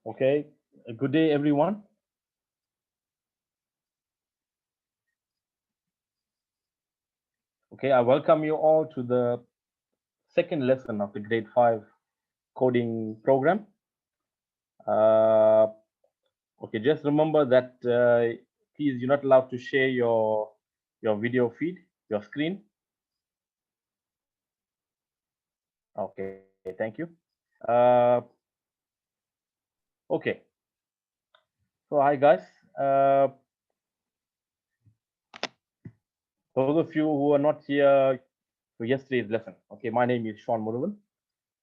Okay, good day, everyone. Okay, I welcome you all to the second lesson of the grade 5 coding program. Okay, just remember that please, you're not allowed to share your video feed, your screen. Okay, thank you. Uh, okay, so hi guys. Uh, those of you who are not here for yesterday's lesson, okay, my name is Sean Murugan.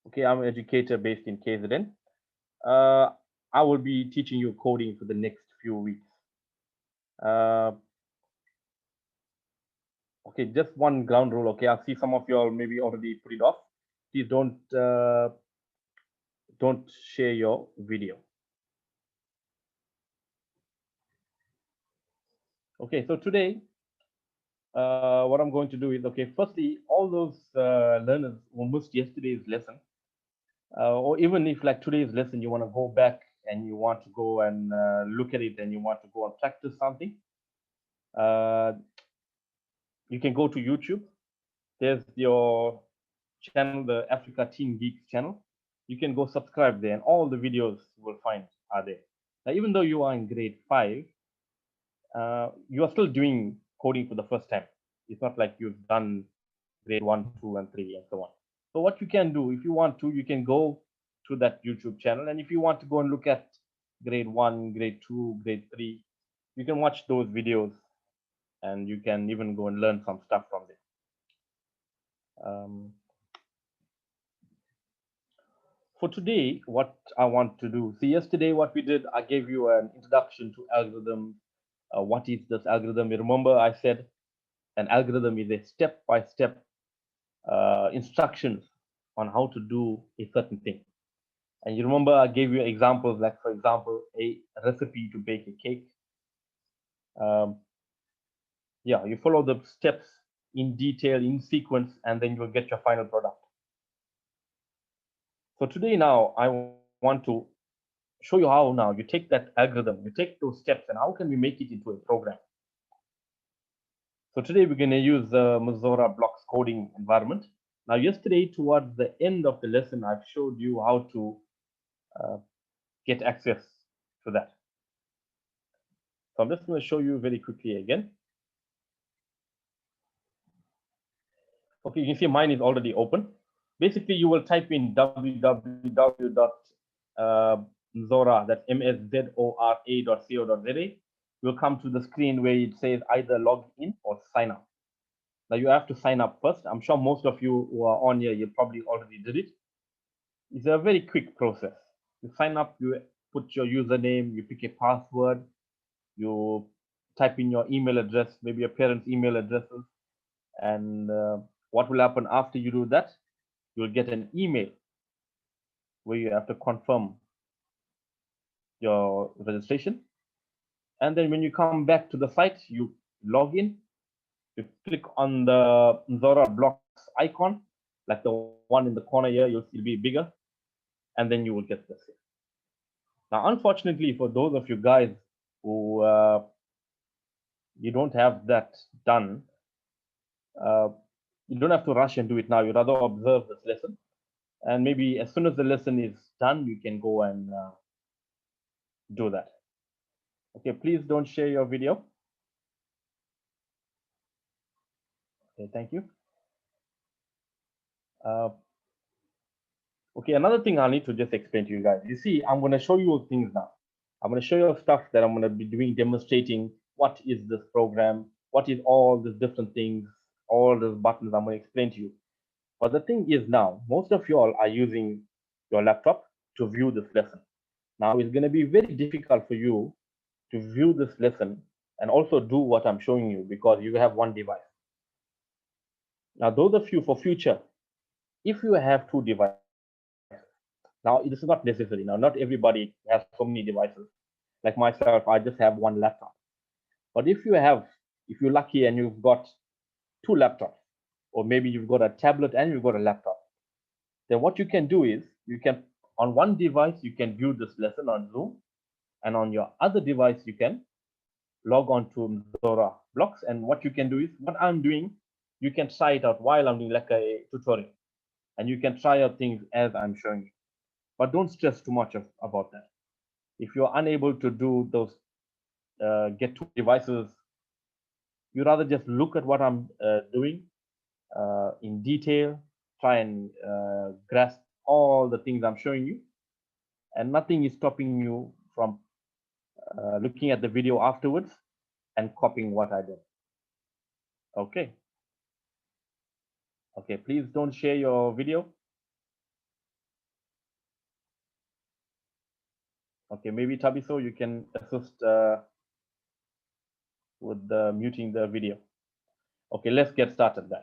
Okay, I'm an educator based in KZN. I will be teaching you coding for the next few weeks. Okay, just one ground rule. Okay, I see some of you all maybe already put it off. Please don't share your video. Okay, so today, what I'm going to do is, okay, firstly, all those learners who missed yesterday's lesson, or even if like today's lesson, you want to go back and you want to go and look at it and you want to go and practice something, you can go to YouTube. There's your channel, the Africa Teen Geeks channel. You can go subscribe there, and all the videos you will find are there. Now, even though you are in grade 5, you are still doing coding for the first time. It's not like you've done grade 1, 2, and 3, and so on. So what you can do, if you want to, you can go to that YouTube channel, and if you want to go and look at grade 1, grade 2, grade 3, you can watch those videos, and you can even go and learn some stuff from there. For today, what I want to do, see, yesterday what we did, I gave you an introduction to algorithm. What is this algorithm? You remember I said an algorithm is a step-by-step instructions on how to do a certain thing. And you remember I gave you examples, like for example, a recipe to bake a cake. Yeah, you follow the steps in detail, in sequence, and then you'll get your final product. So today now, I want to show you how now you take that algorithm, you take those steps, and how can we make it into a program. So today we're going to use the MsZora Blocks coding environment. Now yesterday towards the end of the lesson, I've showed you how to get access to that. So I'm just going to show you very quickly again. Okay, you can see mine is already open. Basically, you will type in www.msZora, that's mszora.co.za. You'll come to the screen where it says either log in or sign up. Now you have to sign up first. I'm sure most of you who are on here, you probably already did it. It's a very quick process. You sign up, you put your username, you pick a password, you type in your email address, maybe your parents' email addresses, and what will happen after you do that? You'll get an email where you have to confirm your registration. And then when you come back to the site, you log in, you click on the MsZora Blocks icon, like the one in the corner here, you'll see it'll be bigger, and then you will get this here. Now, unfortunately, for those of you guys who you don't have that done, you don't have to rush and do it now. You'd rather observe this lesson. And maybe as soon as the lesson is done, you can go and do that. Okay, please don't share your video. Okay, thank you. Okay, another thing I need to just explain to you guys. You see, I'm going to show you things now. I'm going to show you stuff that I'm going to be doing, demonstrating what is this program, what is all these different things, all those buttons I'm going to explain to you. But the thing is now, most of you all are using your laptop to view this lesson. Now it's going to be very difficult for you to view this lesson and also do what I'm showing you because you have one device. Now, those of you for future, if you have two devices, now this is not necessary. Now, not everybody has so many devices. Like myself, I just have one laptop. But if you're lucky and you've got two laptops, or maybe you've got a tablet and you've got a laptop, then what you can do is you can On one device, you can view this lesson on Zoom, and on your other device, you can log on to MsZora Blocks. And what you can do is, what I'm doing, you can try it out while I'm doing like a tutorial, and you can try out things as I'm showing you. But don't stress too much about that. If you're unable to do those, get two devices, you rather just look at what I'm doing in detail, try and grasp all the things I'm showing you, and nothing is stopping you from looking at the video afterwards and copying what I did. Okay. Okay, please don't share your video. Okay, maybe Tabiso, you can assist with muting the video. Okay, let's get started, guys.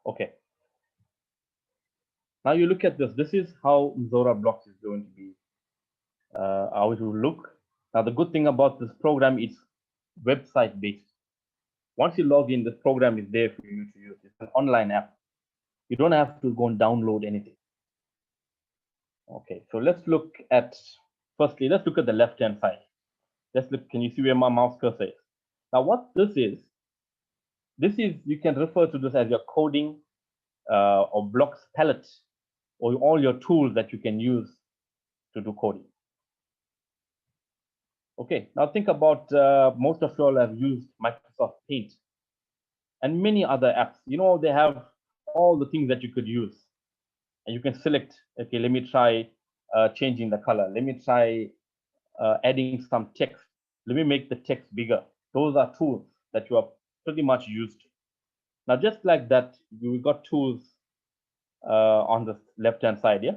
Okay. Now you look at this. This is how MsZora Blocks is going to be, how it will look. Now the good thing about this program is website based. Once you log in, this program is there for you to use. It's an online app. You don't have to go and download anything. Okay, so let's look at, firstly, let's look at the left-hand side. Let's look, can you see where my mouse cursor is? Now what this is, you can refer to this as your coding or blocks palette, or all your tools that you can use to do coding. Okay, now think about most of you all have used Microsoft Paint and many other apps. You know, they have all the things that you could use. And you can select, okay, let me try changing the color. Let me try adding some text. Let me make the text bigger. Those are tools that you are pretty much used to. Now, just like that, we got tools on the left-hand side, yeah?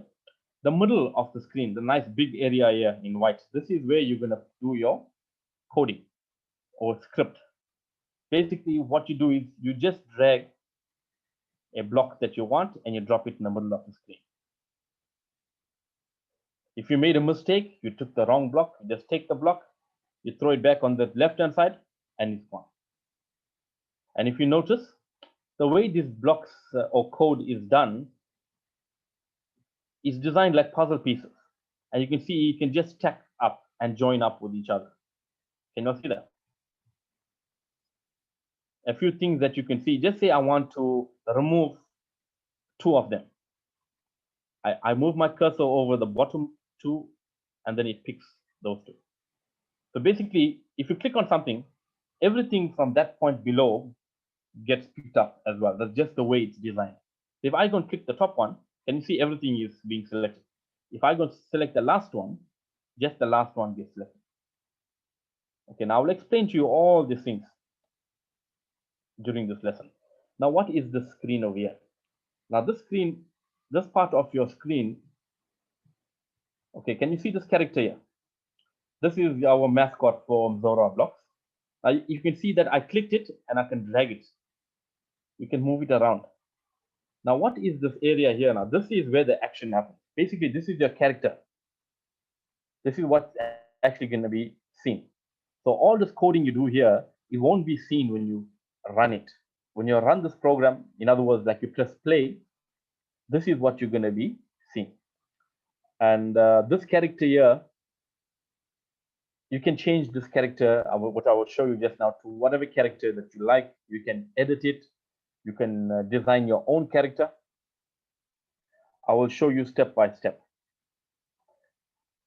The middle of the screen, the nice big area here in white, this is where you're gonna do your coding or script. Basically, what you do is you just drag a block that you want and you drop it in the middle of the screen. If you made a mistake, you took the wrong block, you just take the block, you throw it back on the left-hand side, and it's gone. And if you notice, the way these blocks or code is done is designed like puzzle pieces. And you can see you can just stack up and join up with each other. Can you see that? A few things that you can see, just say I want to remove two of them. I move my cursor over the bottom two, and then it picks those two. So basically, if you click on something, everything from that point below gets picked up as well. That's just the way it's designed. If I go and click the top one, can you see everything is being selected? If I go to select the last one, just the last one gets selected. Okay, now I'll explain to you all these things during this lesson. Now, what is the screen over here? Now, this screen, this part of your screen, okay, can you see this character here? This is our mascot for MsZora Blocks. Now, you can see that I clicked it and I can drag it. You can move it around. Now, what is this area here now? This is where the action happens. Basically, this is your character. This is what's actually going to be seen. So all this coding you do here, it won't be seen when you run it. When you run this program, in other words, like you press play, this is what you're going to be seeing. And this character here, you can change this character, what I will show you just now, to whatever character that you like. You can edit it. You can design your own character. I will show you step by step.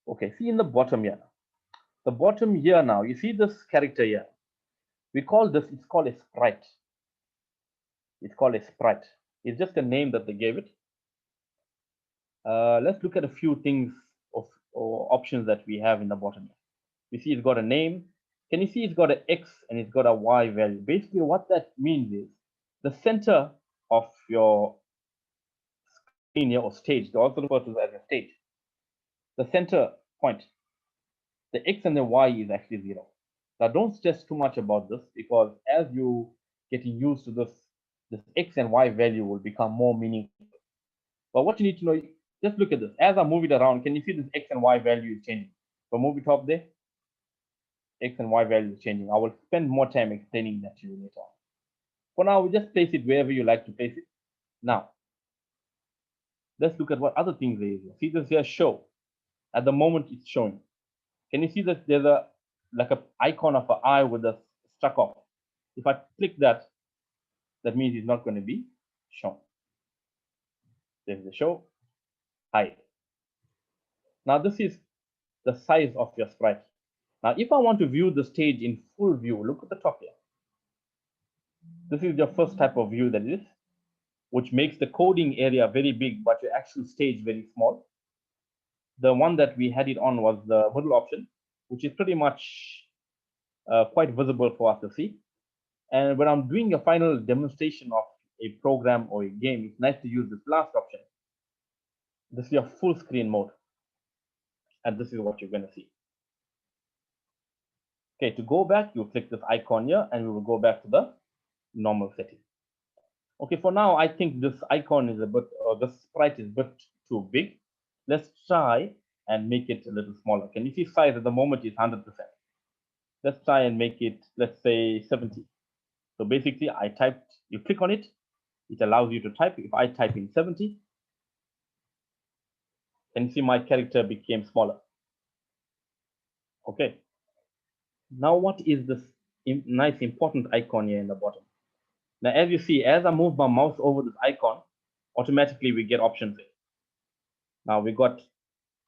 Okay, see in the bottom here. The bottom here now, you see this character here. We call this, it's called a sprite. It's called a sprite. It's just a name that they gave it. Let's look at a few things or options that we have in the bottom here. You see it's got a name. Can you see it's got an X and it's got a Y value? Basically what that means is the center of your screen here or stage, they also refer to it as a stage. The center point, the X and the Y is actually 0. Now don't stress too much about this, because as you getting used to this X and Y value will become more meaningful. But what you need to know, just look at this. As I move it around, can you see this X and Y value is changing? So move it up there. X and Y values changing. I will spend more time explaining that to you later on. For now, we just place it wherever you like to place it. Now, let's look at what other things there is. See this here show. At the moment, it's showing. Can you see that there's a like a icon of an eye with a struck off? If I click that, that means it's not going to be shown. There's the show, hide. Now this is the size of your sprite. Now, if I want to view the stage in full view, look at the top here. This is your first type of view that is, which makes the coding area very big, but your actual stage very small. The one that we had it on was the middle option, which is pretty much quite visible for us to see. And when I'm doing a final demonstration of a program or a game, it's nice to use this last option. This is your full screen mode. And this is what you're going to see. Okay, to go back, you click this icon here and we will go back to the normal setting. Okay, for now, I think this icon is a bit, this sprite is a bit too big. Let's try and make it a little smaller. Can you see size at the moment is 100%. Let's try and make it, let's say 70. So basically I typed, you click on it, it allows you to type. If I type in 70, can you see my character became smaller? Okay. Now what is this nice important icon here in the bottom? Now, as you see, as I move my mouse over this icon, automatically we get options here. Now we got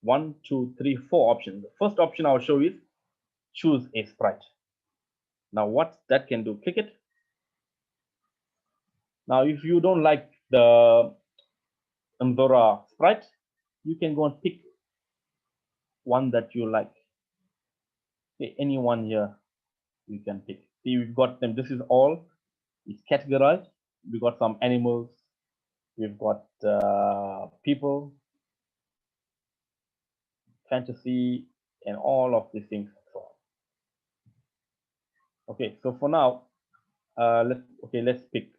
1, 2, 3, 4 options. The first option I'll show you is choose a sprite. Now what that can do, click it. Now if you don't like the MsZora sprite, you can go and pick one that you like. Okay, any one here you can pick. See, we've got them. This is all, it's categorized. We've got some animals, we've got people, fantasy, and all of these things. Okay, so for now, let's pick.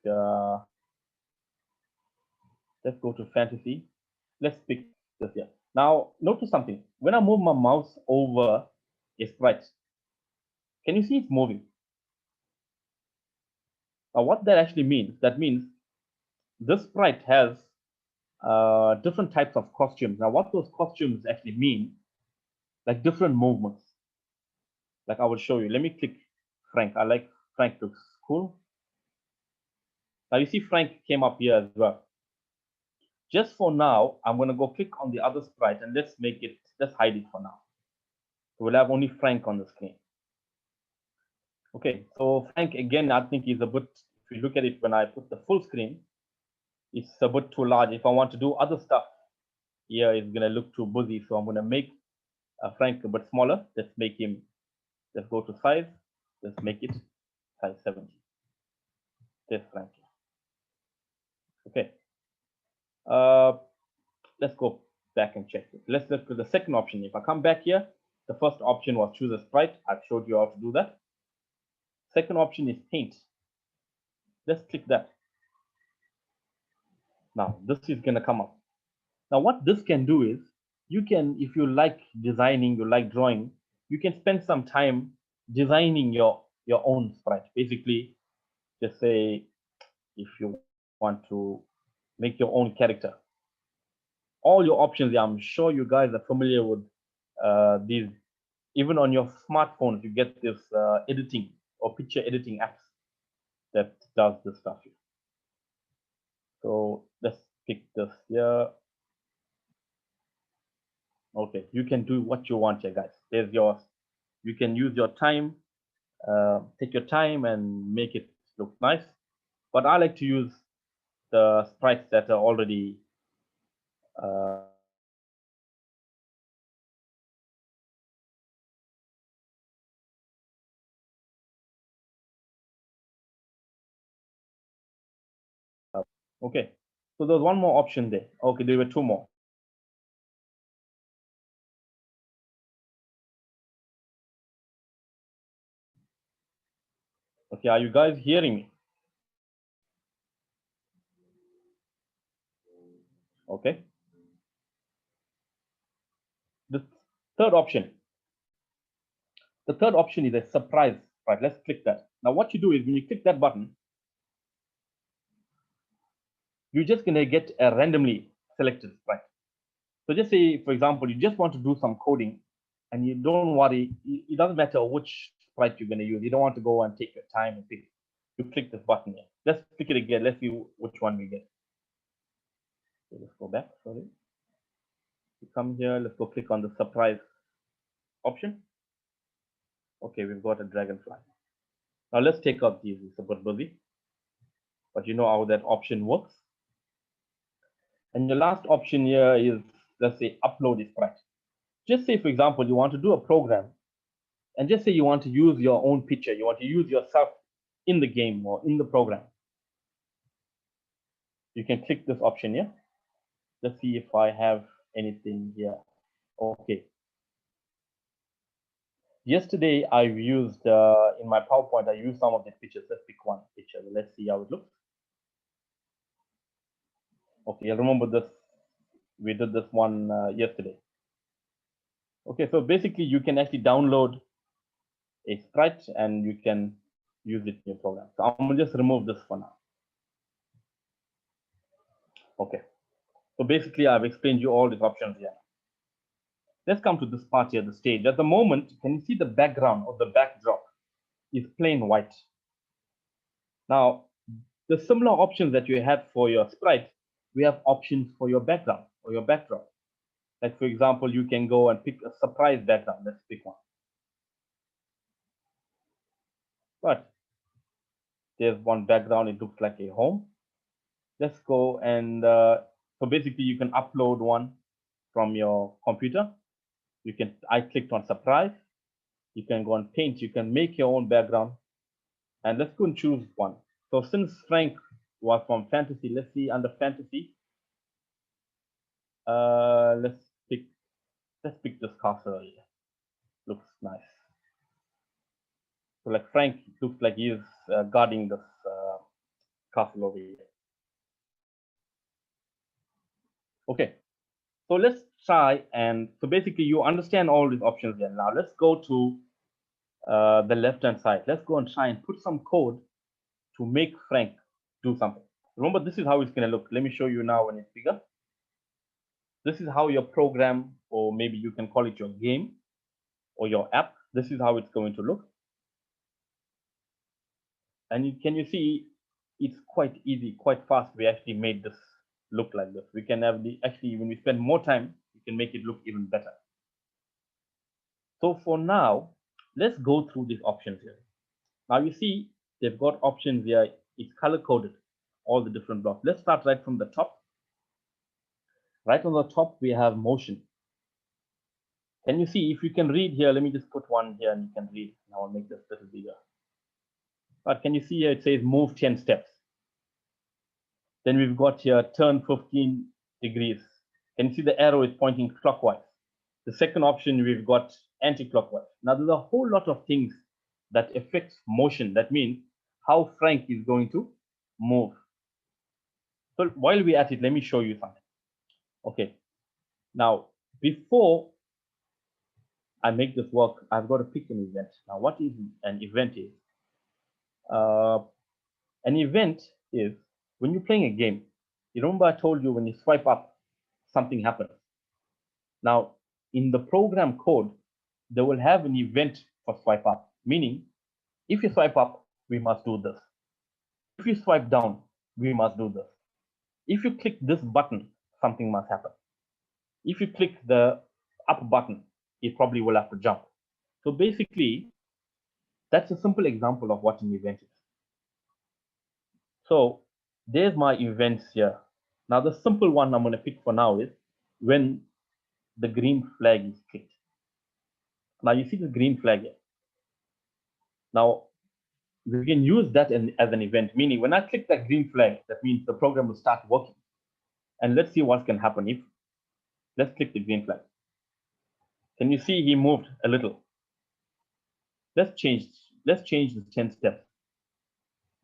Let's go to fantasy. Let's pick this here. Now, notice something. When I move my mouse over a sprite, can you see it's moving? Now, what that actually means? That means this sprite has different types of costumes. Now, what those costumes actually mean, like different movements. Like I will show you. Let me click Frank. I like Frank, looks cool. Now you see Frank came up here as well. Just for now, I'm going to go click on the other sprite and let's hide it for now. So we'll have only Frank on the screen. Okay, so Frank, again, I think is a bit, if you look at it when I put the full screen, it's a bit too large. If I want to do other stuff here, it's going to look too busy. So I'm going to make Frank a bit smaller. Let's go to size. Let's make it size 70. There's Frank. Okay. Let's go back and check it. Let's look at the second option. If I come back here, the first option was choose a sprite. I've showed you how to do that. Second option is paint. Let's click that. Now this is going to come up. Now what this can do is, you can, if you like designing, you like drawing, you can spend some time designing your own sprite. Basically, just say if you want to make your own character. All your options, I'm sure you guys are familiar with these. Even on your smartphones, you get this editing or picture editing apps that does this stuff. So let's pick this here. Okay, you can do what you want here, guys. There's yours. You can use your time, take your time and make it look nice. But I like to use the sprites that are already okay. So there's one more option there. Okay, there were two more. Okay, are you guys hearing me? Okay. The third option. The third option is a surprise sprite. Let's click that. Now what you do is when you click that button, you're just going to get a randomly selected sprite. So just say, for example, you just want to do some coding and you don't worry, it doesn't matter which sprite you're going to use. You don't want to go and take your time and pick. You click this button here. Let's click it again. Let's see which one we get. So let's go back. Sorry. You come here. Let's go click on the surprise option. Okay, we've got a dragonfly. Now let's take out these. It's a bit busy, but you know how that option works. And the last option here is, let's say, upload a sprite. Just say, for example, you want to do a program, and just say you want to use your own picture. You want to use yourself in the game or in the program. You can click this option here. Let's see if I have anything here. Okay. Yesterday, I've used, in my PowerPoint, I used some of the pictures. Let's pick one picture. Let's see how it looks. Okay, I remember this. We did this one yesterday. Okay, so basically, you can actually download a sprite and you can use it in your program. So I'm going to just remove this for now. Okay, so basically, I've explained you all these options here. Let's come to this part here, the stage. At the moment, can you see the background or the backdrop is plain white? Now, the similar options that you had for your sprite, we have options for your background or your backdrop. Like, for example, you can go and pick a surprise background. Let's pick one. But there's one background. It looks like a home. Let's go and so basically you can upload one from your computer. You can, I clicked on surprise. You can go on paint. You can make your own background. And let's go and choose one. So since Frank was from fantasy, let's see under fantasy. Let's pick this castle here. Looks nice. So like Frank looks like he is guarding this castle over here. Okay, so let's try, and so basically you understand all these options here. Now let's go to the left-hand side. Let's go and try and put some code to make Frank do something. Remember, this is how it's going to look. Let me show you now when it's bigger. This is how your program, or maybe you can call it your game or your app. This is how it's going to look. And can you see it's quite easy, quite fast. We actually made this look like this. We can have actually, when we spend more time, we can make it look even better. So for now, let's go through these options here. Now you see they've got options here. It's color coded, all the different blocks. Let's start right from the top. Right on the top, we have motion. Can you see, if you can read here, let me just put one here and you can read. Now I'll make this a little bigger. But can you see here, it says move 10 steps. Then we've got here turn 15 degrees. Can you see the arrow is pointing clockwise? The second option, we've got anti-clockwise. Now there's a whole lot of things that affects motion. That means how Frank is going to move. So while we're at it, let me show you something. Okay. Now, before I make this work, I've got to pick an event. Now, what is an event is? An event is when you're playing a game. You remember I told you when you swipe up, something happens. Now, in the program code, they will have an event for swipe up, meaning if you swipe up, we must do this. If you swipe down, we must do this. If you click this button, something must happen. If you click the up button, it probably will have to jump. So basically, that's a simple example of what an event is. So there's my events here. Now the simple one I'm going to pick for now is when the green flag is clicked. Now you see the green flag here. Now we can use that as an event, meaning when I click that green flag, that means the program will start working. And let's see what can happen if, let's click the green flag. Can you see he moved a little? Let's change the 10 steps.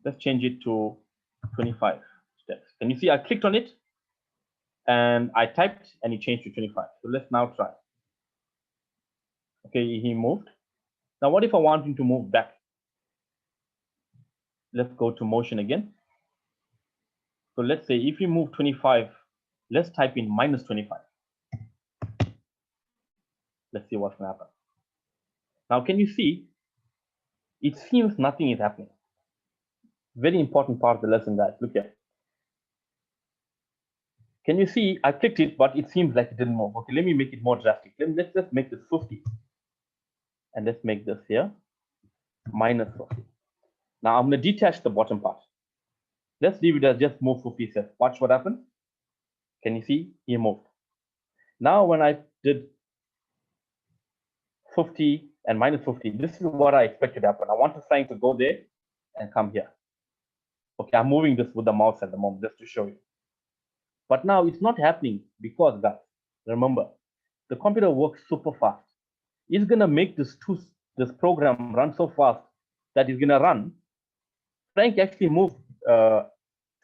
Let's change it to 25 steps. Can you see I clicked on it and I typed and it changed to 25. So let's now try. Okay, he moved. Now, what if I want him to move back? Let's go to motion again. So let's say if you move 25, let's type in minus 25. Let's see what's going to happen. Now, can you see? It seems nothing is happening. Very important part of the lesson, guys. Look here. Can you see? I clicked it, but it seems like it didn't move. Okay, let me make it more drastic. Let's just make this 50. And let's make this here minus 50. Now, I'm going to detach the bottom part. Let's leave it as just move 50 steps. Watch what happens. Can you see? He moved. Now, when I did 50 and minus 50, this is what I expected to happen. I want the sign to go there and come here. Okay, I'm moving this with the mouse at the moment just to show you. But now it's not happening because, guys, remember, the computer works super fast. It's going to make this program run so fast that it's going to run. Frank actually moved to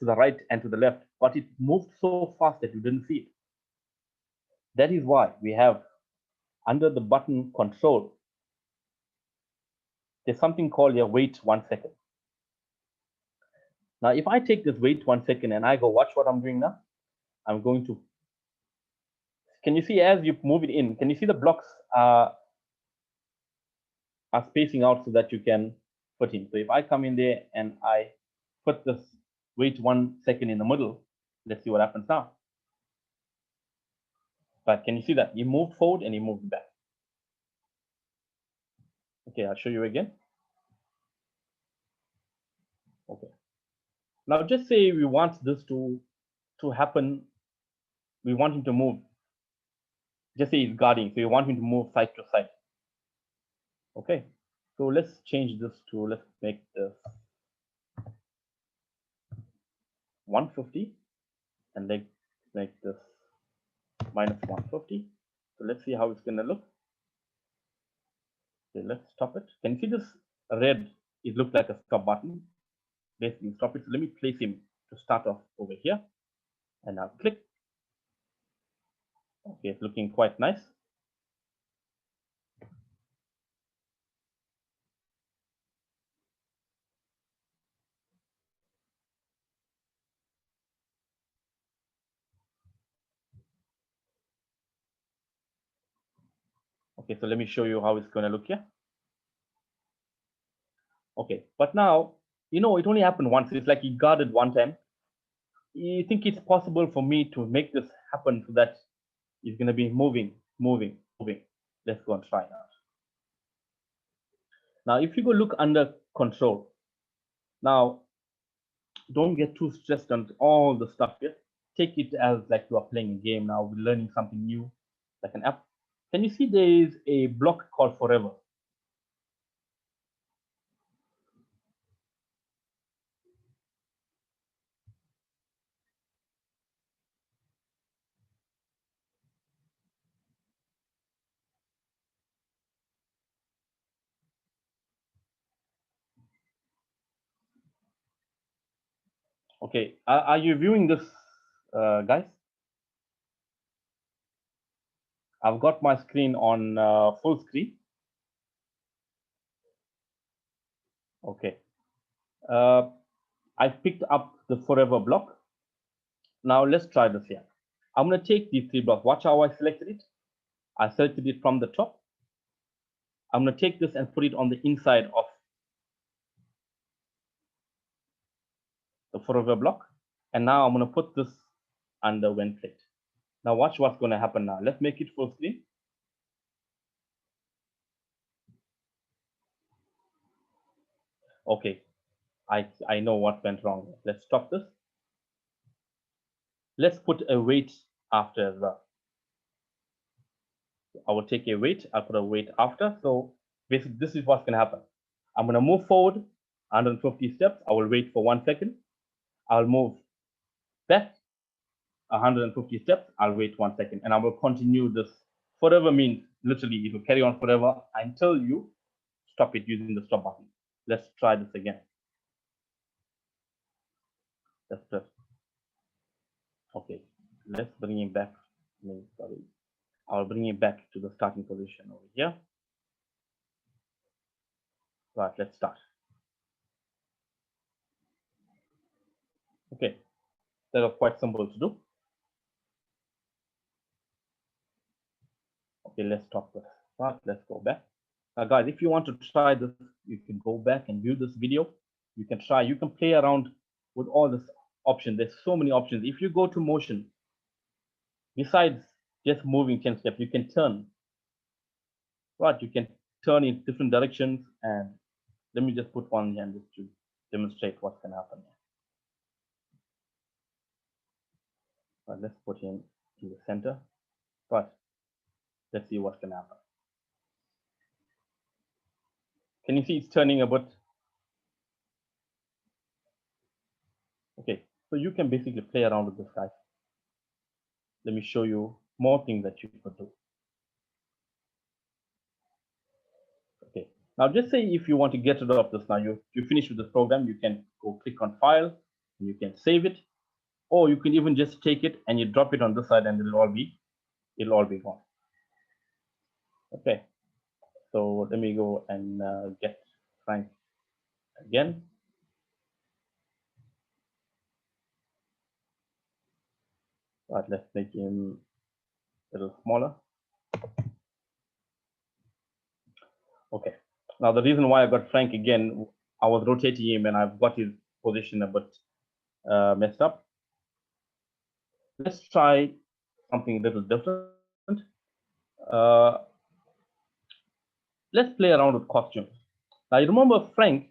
the right and to the left, but it moved so fast that you didn't see it. That is why we have under the button control, there's something called a wait 1 second. Now, if I take this wait 1 second and I go watch what I'm doing now, I'm going to, can you see as you move it in, can you see the blocks are spacing out so that you can put in. So if I come in there and I put this wait 1 second in the middle, let's see what happens now. But can you see that? He moved forward and he moved back. Okay, I'll show you again. Okay. Now just say we want this to happen. We want him to move. Just say he's guarding. So you want him to move side to side. Okay. So let's change this to, let's make this 150 and let's make this minus 150. So let's see how it's going to look. Okay, let's stop it. Can you see this red? It looks like a stop button. Basically, stop it. So let me place him to start off over here. And I'll click. Okay, it's looking quite nice. Okay, so let me show you how it's going to look here. Okay, but now, you know, it only happened once. It's like he guarded one time. You think it's possible for me to make this happen so that it's going to be moving. Let's go and try now. Now, if you go look under control, now, don't get too stressed on all the stuff here. Take it as like you are playing a game now. We're learning something new, like an app. Can you see there is a block called forever? Okay, are you viewing this, guys? I've got my screen on full screen. Okay. I picked up the forever block. Now let's try this here. I'm going to take these 3 blocks. Watch how I selected it. I selected it from the top. I'm going to take this and put it on the inside of the forever block. And now I'm going to put this under when plate. Now watch what's going to happen now. Let's make it full screen. Okay, I know what went wrong. Let's stop this. Let's put a wait after as well. I will take a wait. I'll put a wait after. So basically, this is what's going to happen. I'm going to move forward 150 steps. I will wait for 1 second. I'll move back 150 steps. I'll wait 1 second. And I will continue this. Forever means literally it will carry on forever until you stop it using the stop button. Let's try this again. Let's press. Okay, let's bring it back. Sorry. I'll bring it back to the starting position over here. Right, let's start. Okay, that was quite simple to do. Okay, let's stop this. Right, let's go back. Now, guys, if you want to try this, you can go back and view this video. You can try, you can play around with all this options. There's so many options. If you go to motion, besides just moving 10 steps, you can turn. Right, you can turn in different directions. And let me just put one here just to demonstrate what's going to happen. Right, let's put him in the center. Right, let's see what's going to happen. Can you see it's turning a bit? Okay, so you can basically play around with this, guys. Let me show you more things that you could do. Okay, now just say if you want to get rid of this now, you finish with this program, you can go click on file, and you can save it, or you can even just take it and you drop it on this side and it'll all be gone. Okay, so let me go and get Frank again. Right, let's make him a little smaller. Okay, now the reason why I got Frank again, I was rotating him and I've got his position a bit messed up. Let's try something a little different. Let's play around with costumes. Now you remember Frank,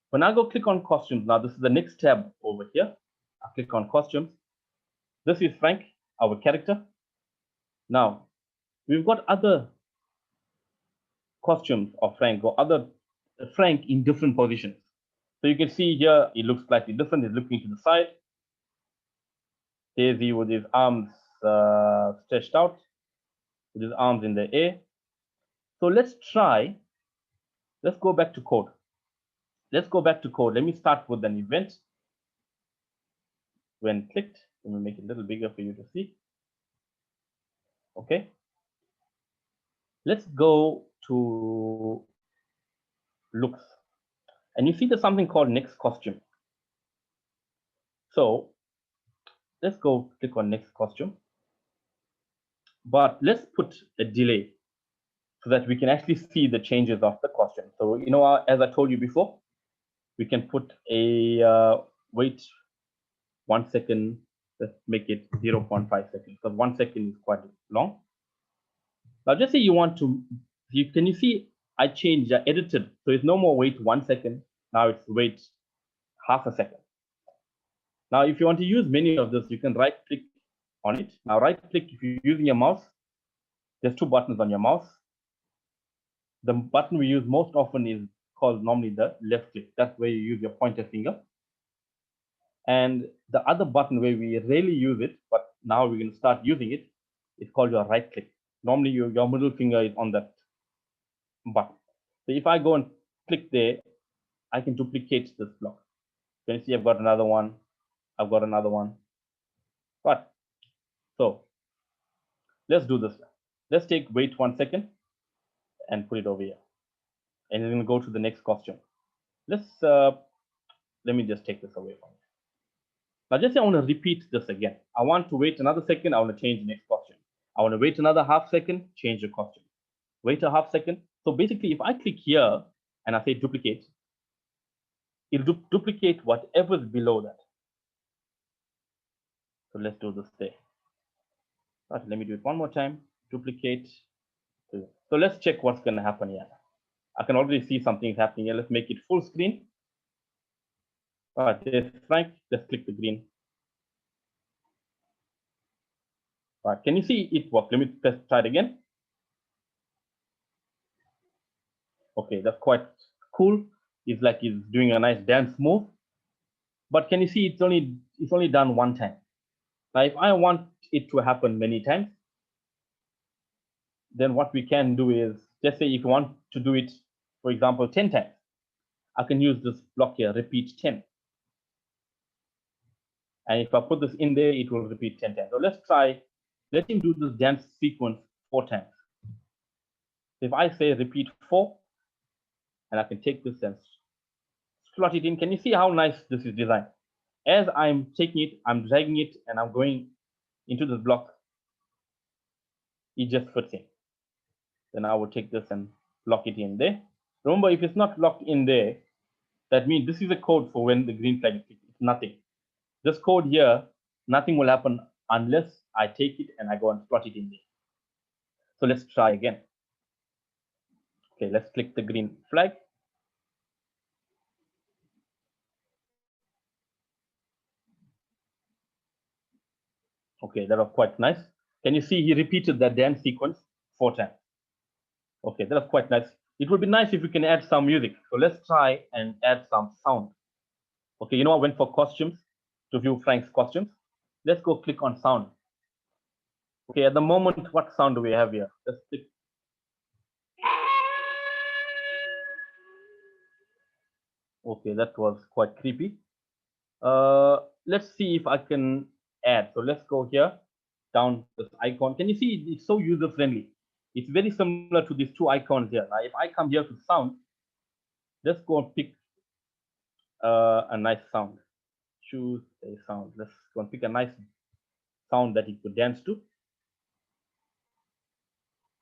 when I go click on costumes, now this is the next tab over here. I click on costumes. This is Frank, our character. Now we've got other costumes of Frank or other Frank in different positions. So you can see here, it looks slightly different. He's looking to the side. There's he with his arms stretched out, with his arms in the air. So let's go back to code. Let's go back to code. Let me start with an event. When clicked, let me make it a little bigger for you to see. Okay. Let's go to looks. And you see there's something called next costume. So let's go click on next costume. But let's put a delay so that we can actually see the changes of the costume. So, you know, as I told you before, we can put a wait 1 second. Let's make it 0.5 seconds because 1 second is quite long. Now, just say you want to, can you see I changed, I edited. So it's no more wait 1 second. Now it's wait half a second. Now, if you want to use many of this, you can right click on it. Now, right click, if you're using your mouse, there's two buttons on your mouse. The button we use most often is called normally the left click. That's where you use your pointer finger. And the other button where we rarely use it, but now we're going to start using it, is called your right click. Normally your middle finger is on that button. So if I go and click there, I can duplicate this block. You can see I've got another one. I've got another one. Right. So let's do this. Let's take wait 1 second and put it over here. And then go to the next costume. Let's let me just take this away from you. Now just say I want to repeat this again. I want to wait another second. I want to change the next costume. I want to wait another half second, change the costume. Wait a half second. So basically, if I click here and I say duplicate, it'll duplicate whatever's below that. So let's do this there. Right, let me do it one more time. Duplicate. So let's check what's going to happen here. I can already see something's happening here. Let's make it full screen. All right, there's Frank. Let's click the green. All right, can you see it work? Let me try it again. Okay, that's quite cool. It's like it's doing a nice dance move. But can you see it's only done one time? Now, if I want it to happen many times, then what we can do is, just say if you want to do it, for example, 10 times, I can use this block here, repeat 10. And if I put this in there, it will repeat 10 times. So let's try, let him do this dance sequence 4 times. If I say repeat 4, and I can take this and slot it in. Can you see how nice this is designed? As I'm taking it, I'm dragging it, and I'm going into this block. It just fits in. Then I will take this and lock it in there. Remember, if it's not locked in there, that means this is a code for when the green flag is clicked. It's nothing. This code here, nothing will happen unless I take it and I go and slot it in there. So let's try again. Okay, let's click the green flag. Okay, that was quite nice. Can you see he repeated that dance sequence 4 times? Okay, that was quite nice. It would be nice if we can add some music. So let's try and add some sound. Okay, you know, I went for costumes to view Frank's costumes. Let's go click on sound. Okay, at the moment, what sound do we have here? Let's click. Okay, that was quite creepy. Let's see if I can add. So let's go here, down this icon. Can you see it's so user friendly? It's very similar to these 2 icons here. Now, if I come here to sound, let's go and pick a nice sound. Choose a sound. Let's go and pick a nice sound that you could dance to.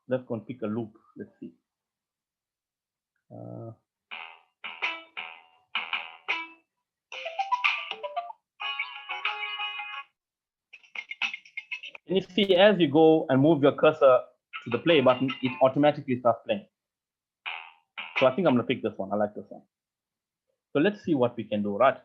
Let's go and pick a loop. Let's see. And you see, as you go and move your cursor to the play button, it automatically starts playing. So I think I'm going to pick this one. I like this one. So let's see what we can do, right?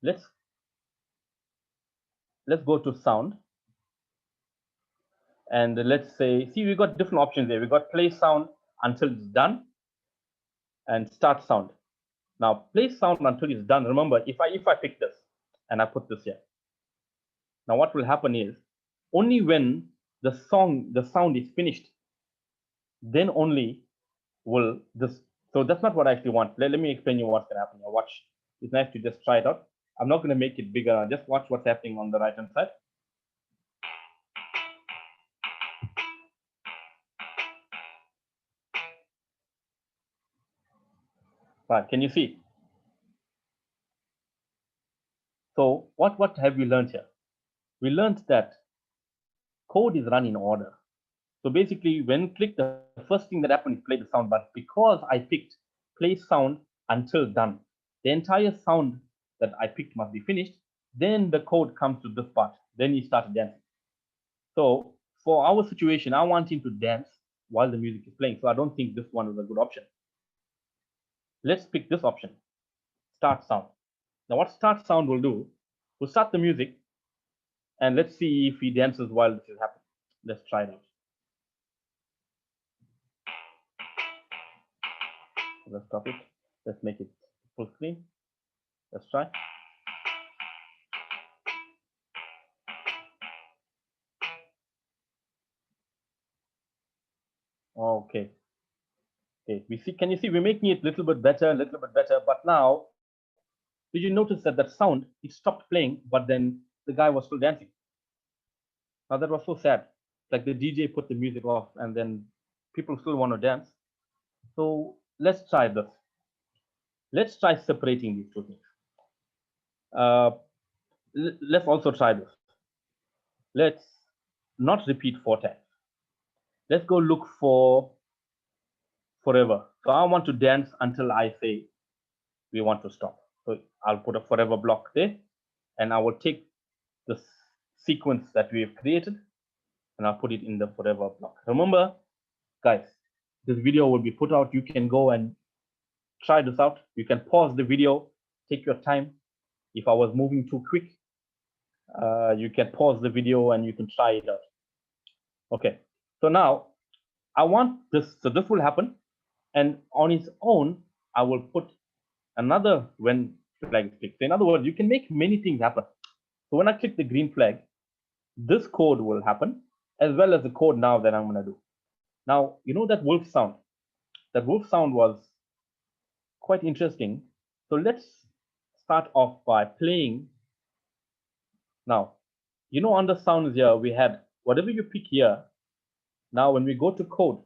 Let's go to sound. And let's say, see, we've got different options there. We've got play sound until it's done and start sound. Now, play sound until it's done. Remember, if I pick this and I put this here, now what will happen is only when the sound is finished, then only will this. So that's not what I actually want. Let me explain you what's going to happen here. Watch. It's nice to just try it out. I'm not going to make it bigger. Just watch what's happening on the right hand side. Right, can you see? So what have we learned here? We learned that code is run in order. So basically, when click, the first thing that happened is play the sound. But because I picked play sound until done, the entire sound that I picked must be finished. Then the code comes to this part. Then he started dancing. So for our situation, I want him to dance while the music is playing. So I don't think this one is a good option. Let's pick this option, start sound. Now what start sound will do, we'll start the music and let's see if he dances while this is happening. Let's try it out. Let's stop it. Let's make it full screen. Let's try. Okay. Okay. We see. Can you see? We're making it a little bit better, But now, did you notice that sound it stopped playing, but then the guy was still dancing? Now that was so sad. Like the DJ put the music off, and then people still want to dance. So let's try this. Let's try separating these 2 things. Let's also try this. Let's not repeat 4 times. Let's go look for forever. So I want to dance until I say we want to stop. So I'll put a forever block there, and I will take the sequence that we have created and I'll put it in the forever block. Remember, guys, this video will be put out. You can go and try this out. You can pause the video, take your time. If I was moving too quick, you can pause the video and you can try it out. Okay, so now I want this. So this will happen, and on its own, I will put another when flag is clicked. So in other words, you can make many things happen. So when I click the green flag, this code will happen, as well as the code now that I'm going to do. Now, you know that wolf sound? That wolf sound was quite interesting. So let's start off by playing Now, under sounds here, we had whatever you pick here. Now, when we go to code,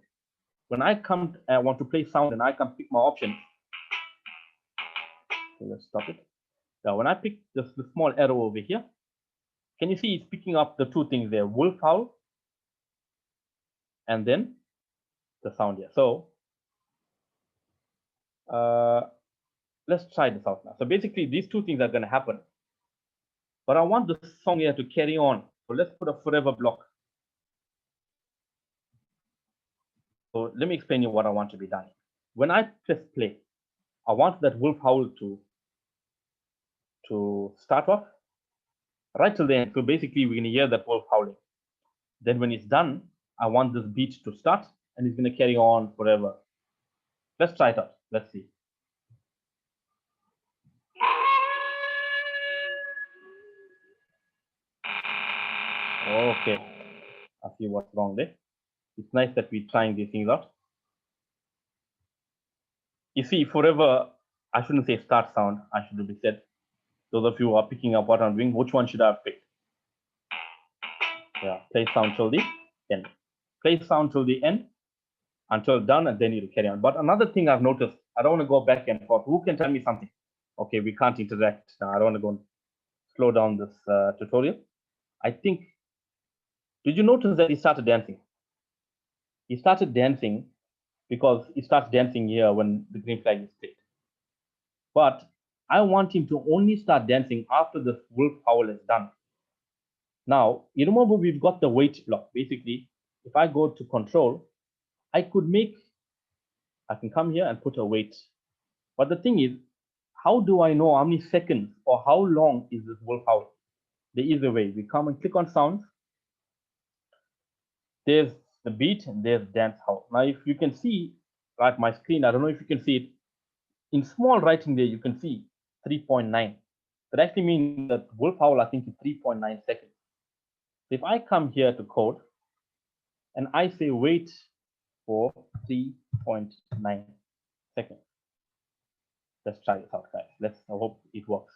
when I come, I want to play sound and I can pick my option. So let's stop it. Now, when I pick the small arrow over here, can you see it's picking up the two things there, wolf howl and then the sound here. So let's try this out now. So basically, these two things are going to happen. But I want the song here to carry on. So let's put a forever block. So let me explain you what I want to be done. When I press play, I want that wolf howl to start off right till the end. So basically, we're going to hear that wolf howling. Then when it's done, I want this beat to start and it's going to carry on forever. Let's try it out. Let's see. Okay, I see what's wrong there. It's nice that we're trying these things out. You see, forever, I shouldn't say start sound. I should have said, those of you who are picking up what I'm doing, which one should I have picked? Yeah, play sound till the end. Play sound till the end, until done, and then you'll carry on. But another thing I've noticed, I don't want to go back and forth. Who can tell me something? Okay, we can't interact. I don't want to go and slow down this tutorial. I think, did you notice that he started dancing? He started dancing because he starts dancing here when the green flag is clicked. But I want him to only start dancing after the wolf howl is done. Now, you remember we've got the wait block. Basically, if I go to control, I can come here and put a wait. But the thing is, how do I know how many seconds or how long is this wolf howl? There is a way. We come and click on sounds. There's the beat and there's dance howl. Now, if you can see, like my screen, I don't know if you can see it. In small writing there, you can see 3.9. That actually means that wolf howl, I think, is 3.9 seconds. So if I come here to code and I say wait for 3.9 seconds. Let's try this out, guys. I hope it works.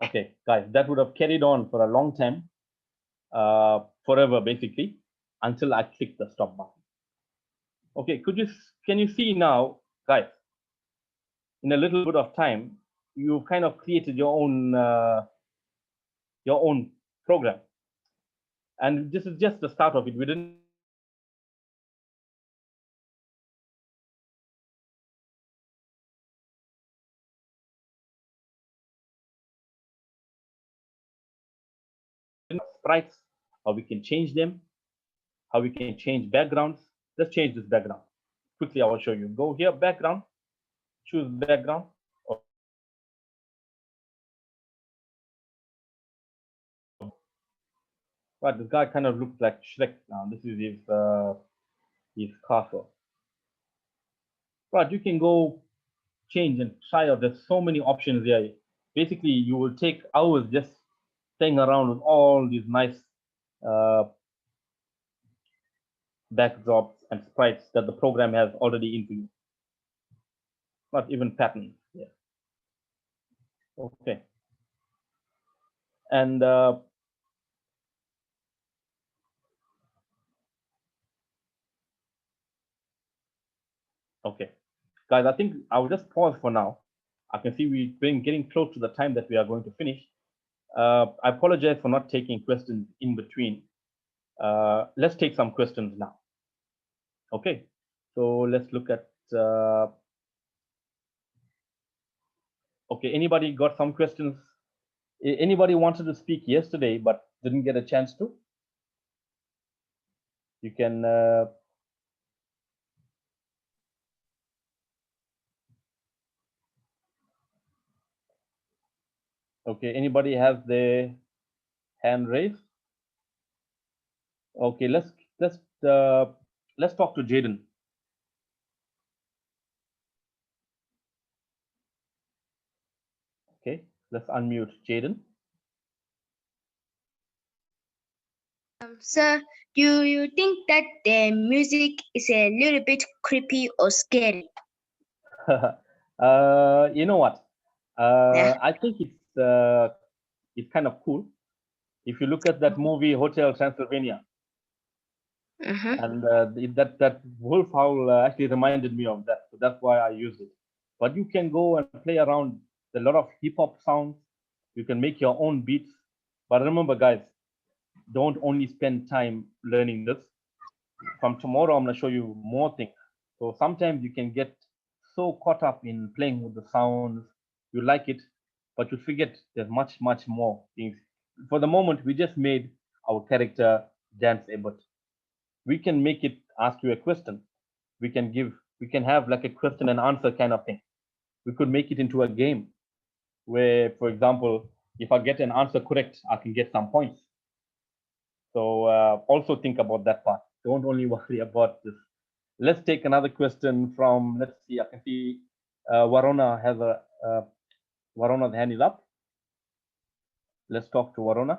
Okay, guys, that would have carried on for a long time, forever, basically, until I click the stop button. Okay, can you see now, guys? In a little bit of time, you've kind of created your own program, and this is just the start of it. We didn't sprites, how we can change them, how we can change backgrounds. Let's change this background quickly. I will show you. Go here, background, choose background. But this guy kind of looks like Shrek now. This is his castle. But you can go change and try out. There's so many options there. Basically, you will take hours just playing around with all these nice backdrops and sprites that the program has already into you. Not even patterns. Yeah. Okay. And okay, guys, I think I'll just pause for now. I can see we've been getting close to the time that we are going to finish. I apologize for not taking questions in between. Let's take some questions now. Okay, so let's look at. Okay, anybody got some questions? Anybody wanted to speak yesterday but didn't get a chance to? You can. Okay, anybody has their hand raised? Okay, let's talk to Jaden. Okay, let's unmute Jaden. Sir, do you think that the music is a little bit creepy or scary? You know what? Yeah. I think it's kind of cool. If you look at that movie Hotel Transylvania, Uh-huh. and that wolf howl actually reminded me of that, so that's why I used it. But you can go and play around. There's a lot of hip hop sounds. You can make your own beats. But remember, guys, don't only spend time learning this. From tomorrow, I'm going to show you more things. So sometimes you can get so caught up in playing with the sounds, you like it, but you forget there's much more things. For the moment, we just made our character dance a bit. We can make it ask you a question. We can have like a question and answer kind of thing. We could make it into a game where, for example, if I get an answer correct, I can get some points. So also think about that part. Don't only worry about this. Let's take another question from, let's see, I can see Varona has Varona's hand is up. Let's talk to Varona.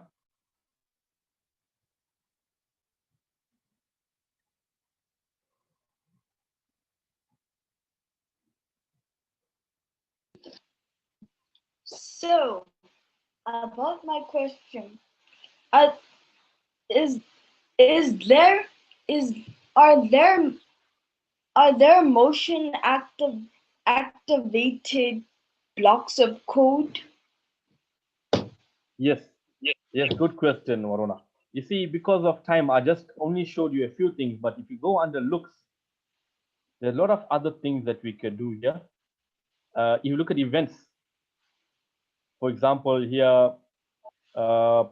So, about my question, uh, is is there is are there motion activated blocks of code? Yes, yes, good question, Varona. You see, because of time, I just only showed you a few things, but if you go under looks, there's a lot of other things that we could do here. If you look at events, for example, here, uh,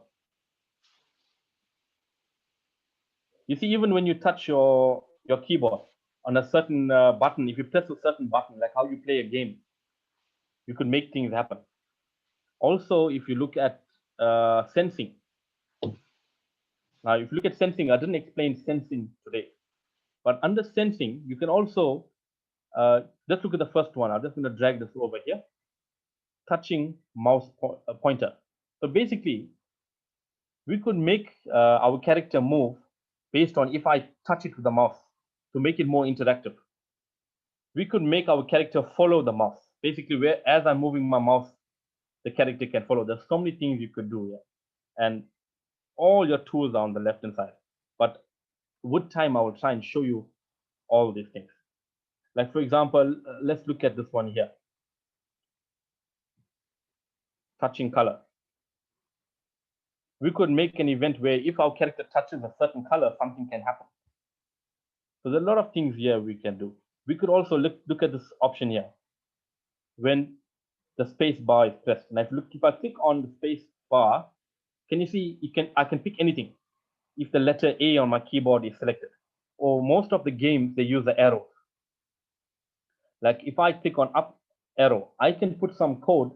you see, even when you touch your keyboard on a certain button, if you press a certain button, like how you play a game, you could make things happen. Also, if you look at sensing, now if you look at sensing, I didn't explain sensing today, but under sensing, you can also let's look at the first one. I'm just going to drag this over here. Touching mouse pointer. So basically, we could make our character move based on if I touch it with the mouse to make it more interactive. We could make our character follow the mouse. Basically, where as I'm moving my mouse, the character can follow. There's so many things you could do here. And all your tools are on the left hand side. But with time, I will try and show you all these things. Like for example, let's look at this one here. Touching color. We could make an event where if our character touches a certain color, something can happen. So there's a lot of things here we can do. We could also look at this option here. When the space bar is pressed, and if I click on the space bar, can you see I can pick anything if the letter A on my keyboard is selected. Or most of the games they use the arrow. Like if I click on up arrow, I can put some code.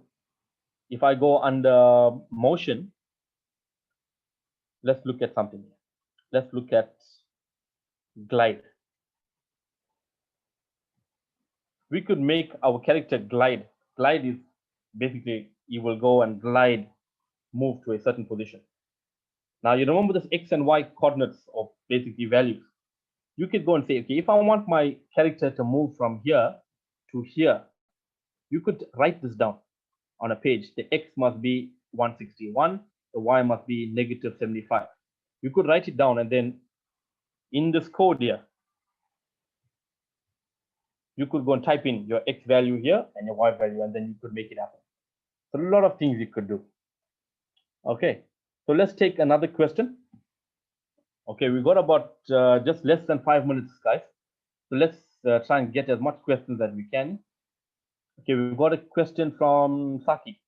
If I go under motion, let's look at something. Let's look at glide. We could make our character glide. Glide is basically you will go and glide, move to a certain position. Now you remember this X and Y coordinates of basically values. You could go and say, okay, if I want my character to move from here to here, you could write this down on a page. The X must be 161, the Y must be negative 75. You could write it down, and then in this code here, you could go and type in your X value here and your Y value, and then you could make it happen. So a lot of things you could do. Okay, so let's take another question. Okay, we got about just less than 5 minutes, guys. So let's try and get as much questions as we can. Okay, we've got a question from Saki.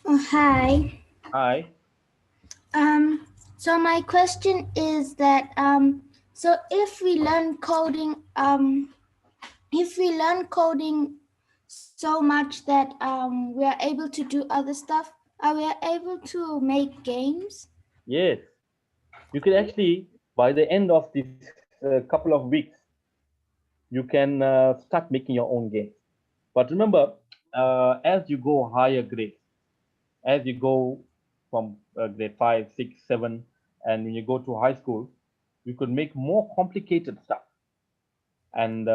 Oh, hi. Hi. So my question is that so if we learn coding so much that we are able to do other stuff, are we able to make games? Yes, you can actually by the end of this couple of weeks, you can start making your own games. But remember, as you go higher grades, As you go from grade 5, 6, 7, and when you go to high school, you could make more complicated stuff. And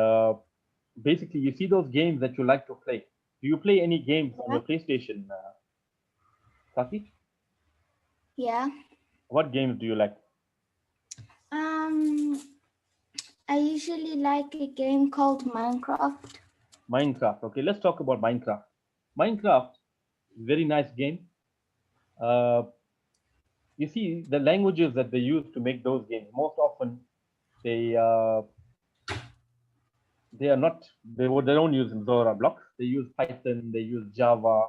basically, you see those games that you like to play. Do you play any games on your PlayStation, Safi? Yeah. What games do you like? I usually like a game called Minecraft. Minecraft. Okay, let's talk about Minecraft. Minecraft, very nice game. Uh, you see the languages that they use to make those games. Most often, they they are not they don't use MsZora Blocks. They use Python. They use Java,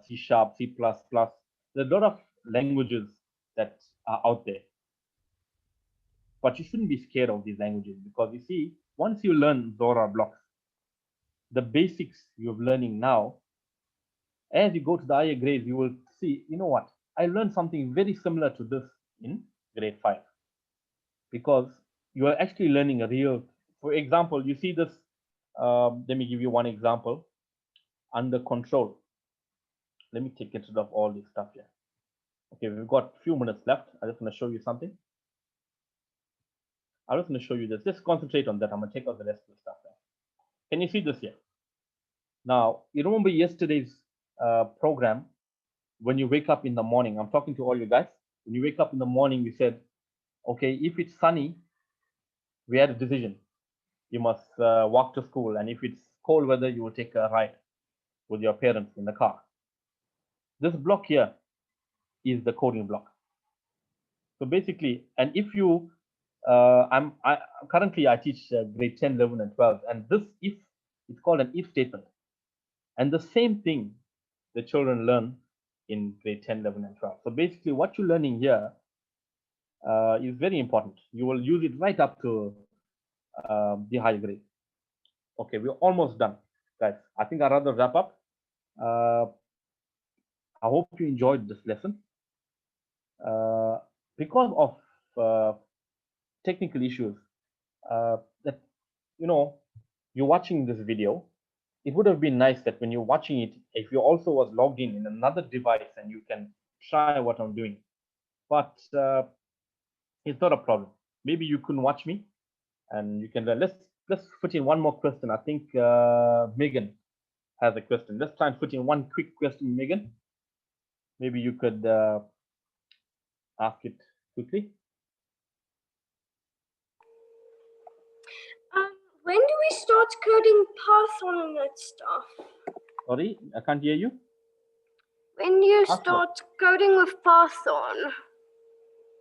C Sharp, C++. There are a lot of languages that are out there, but you shouldn't be scared of these languages because you see, once you learn Zora Blocks, the basics you're learning now, as you go to the higher grades, you will see, you know what? I learned something very similar to this in grade 5 because you are actually learning a real. For example, you see this. Let me give you one example. Under control. Let me take it rid of all this stuff here. Okay, we've got a few minutes left. I just want to show you something. I'm just going to show you this. Just concentrate on that. I'm going to take out the rest of the stuff there. Can you see this here? Now, you remember yesterday's program when you wake up in the morning? I'm talking to all you guys. When you wake up in the morning, we said, okay, if it's sunny, we had a decision. You must walk to school. And if it's cold weather, you will take a ride with your parents in the car. This block here is the coding block. So basically, and if you, currently I teach grade 10, 11, and 12, and this if it's called an if statement, and the same thing the children learn in grade 10, 11, and 12. So basically, what you're learning here is very important. You will use it right up to the higher grade. Okay, we're almost done, guys. I think I'd rather wrap up. I hope you enjoyed this lesson. Because of technical issues that, you know, you're watching this video, it would have been nice that when you're watching it, if you also was logged in another device and you can try what I'm doing. But it's not a problem. Maybe you couldn't watch me, and you can let's put in one more question. I think Megan has a question. Let's try and put in one quick question, Megan. Maybe you could ask it quickly. When do we start coding Python and that stuff? Sorry, I can't hear you. When do you Python. start coding with Python?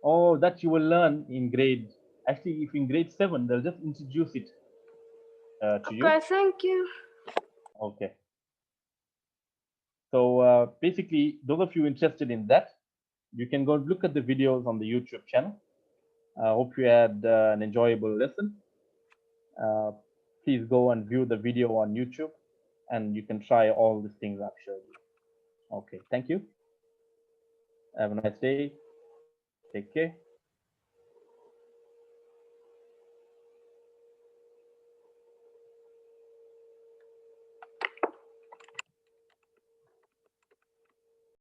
Oh, that you will learn in grade. Actually, if in grade 7, they'll just introduce it to you. Okay, thank you. Okay. So basically, those of you interested in that, you can go look at the videos on the YouTube channel. I hope you had an enjoyable lesson. Please go and view the video on YouTube, and you can try all these things I've showed you. Okay, thank you. Have a nice day. Take care.